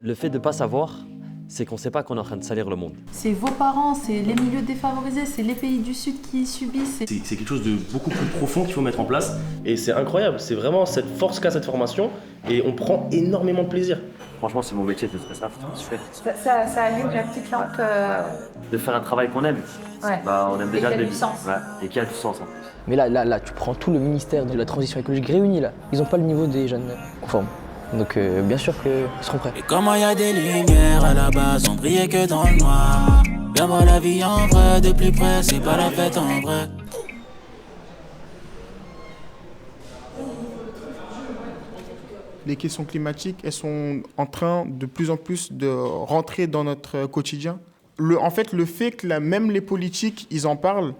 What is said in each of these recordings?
Le fait de ne pas savoir, c'est qu'on ne sait pas qu'on est en train de salir le monde. C'est vos parents, c'est les milieux défavorisés, c'est les pays du Sud qui subissent. C'est quelque chose de beaucoup plus profond qu'il faut mettre en place. Et c'est incroyable, c'est vraiment cette force qu'a cette formation. Et on prend énormément de plaisir. Franchement, c'est mon métier, c'est très ça. Ça allume la petite lampe. De faire un travail qu'on aime. Ouais. On aime déjà qui a le du début. sens. Ouais. Et qui a du sens en plus. Mais là, tu prends tout le ministère de la transition écologique réuni là. Ils n'ont pas le niveau des jeunes conformes. Donc bien sûr qu'ils seront prêts. Et comment y a des lumières à la base, on brillait que dans le noir. Viens voir la vie en vrai, de plus près, c'est pas la fête en vrai. Les questions climatiques, elles sont en train de plus en plus de rentrer dans notre quotidien. En fait, le fait que même les politiques, ils en parlent,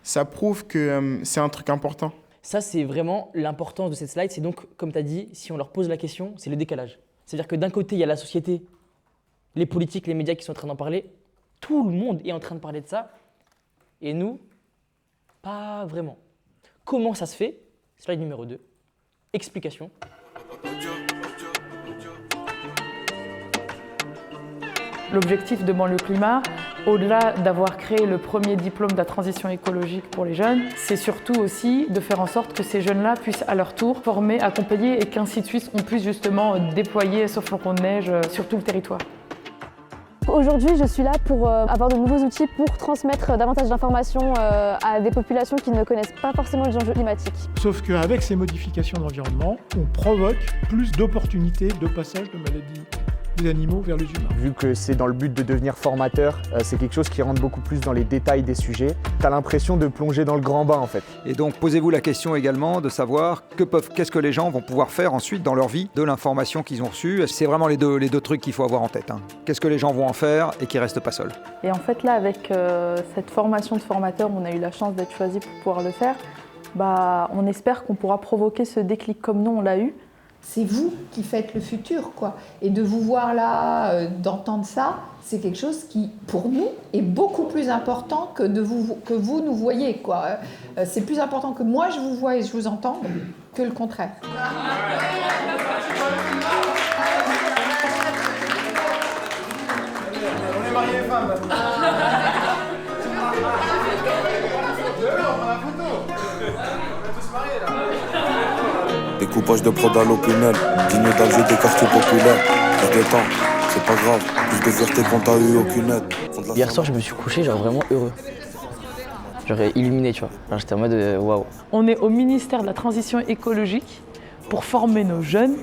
ça prouve que c'est un truc important. Ça, c'est vraiment l'importance de cette slide. C'est donc, comme tu as dit, si on leur pose la question, c'est le décalage. C'est-à-dire que d'un côté, il y a la société, les politiques, les médias qui sont en train d'en parler. Tout le monde est en train de parler de ça. Et nous, pas vraiment. Comment ça se fait? Slide numéro 2. Explication. L'objectif de Banlieue Climat, au-delà d'avoir créé le premier diplôme de la transition écologique pour les jeunes, c'est surtout aussi de faire en sorte que ces jeunes-là puissent à leur tour former, accompagner et qu'ainsi de suite on puisse justement déployer ce flocon de neige sur tout le territoire. Aujourd'hui, je suis là pour avoir de nouveaux outils pour transmettre davantage d'informations à des populations qui ne connaissent pas forcément les enjeux climatiques. Sauf qu'avec ces modifications de l'environnement, on provoque plus d'opportunités de passage de maladies des animaux vers les humains. Vu que c'est dans le but de devenir formateur, c'est quelque chose qui rentre beaucoup plus dans les détails des sujets. T'as l'impression de plonger dans le grand bain en fait. Et donc posez-vous la question également de savoir qu'est-ce que les gens vont pouvoir faire ensuite dans leur vie de l'information qu'ils ont reçue. C'est vraiment les deux trucs qu'il faut avoir en tête. Qu'est-ce que les gens vont en faire et qu'ils restent pas seuls. Et en fait là, avec cette formation de formateur, on a eu la chance d'être choisi pour pouvoir le faire. On espère qu'on pourra provoquer ce déclic comme nous on l'a eu. C'est vous qui faites le futur, quoi. Et de vous voir là, d'entendre ça, c'est quelque chose qui, pour nous, est beaucoup plus important que vous nous voyez, quoi. C'est plus important que moi je vous vois et je vous entends que le contraire. On est mariés les femmes. Découpage de prod à l'opinel, digne d'Alger des quartiers populaires. Plus de temps, c'est pas grave, plus de fierté qu'on t'a eu aucune aide. Hier soir, je me suis couché genre vraiment heureux. J'aurais illuminé, tu vois. Alors, j'étais en mode waouh. On est au ministère de la Transition écologique pour former nos jeunes.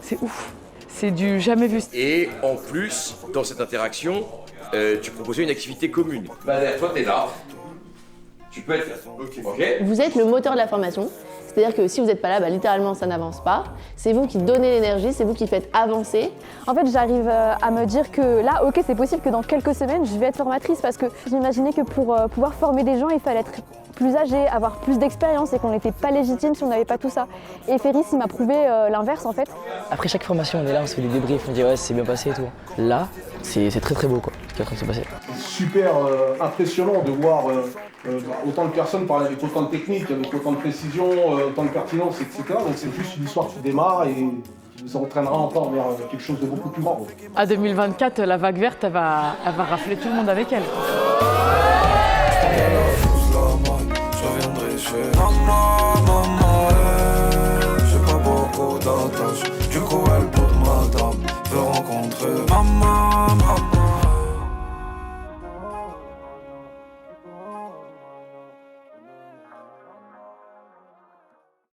C'est ouf. C'est du jamais vu. Et en plus, dans cette interaction, tu proposais une activité commune. Toi, t'es là. Tu peux être là. Ok. Vous êtes le moteur de la formation. C'est-à-dire que si vous n'êtes pas là, littéralement, ça n'avance pas. C'est vous qui donnez l'énergie, c'est vous qui faites avancer. En fait, j'arrive à me dire que là, ok, c'est possible que dans quelques semaines, je vais être formatrice parce que j'imaginais que pour pouvoir former des gens, il fallait être plus âgé, avoir plus d'expérience et qu'on n'était pas légitime si on n'avait pas tout ça. Et Ferris, il m'a prouvé l'inverse en fait. Après chaque formation, on est là, on se fait des débriefs, on dit ouais, c'est bien passé et tout. Là, c'est très très beau quoi, ce qui est en train de se passer. C'est super impressionnant de voir autant de personnes parler avec autant de technique, avec autant de précision, autant de pertinence, etc. Donc c'est juste une histoire qui démarre et qui nous entraînera encore vers quelque chose de beaucoup plus grand. À 2024, la vague verte, elle va rafler tout le monde avec elle.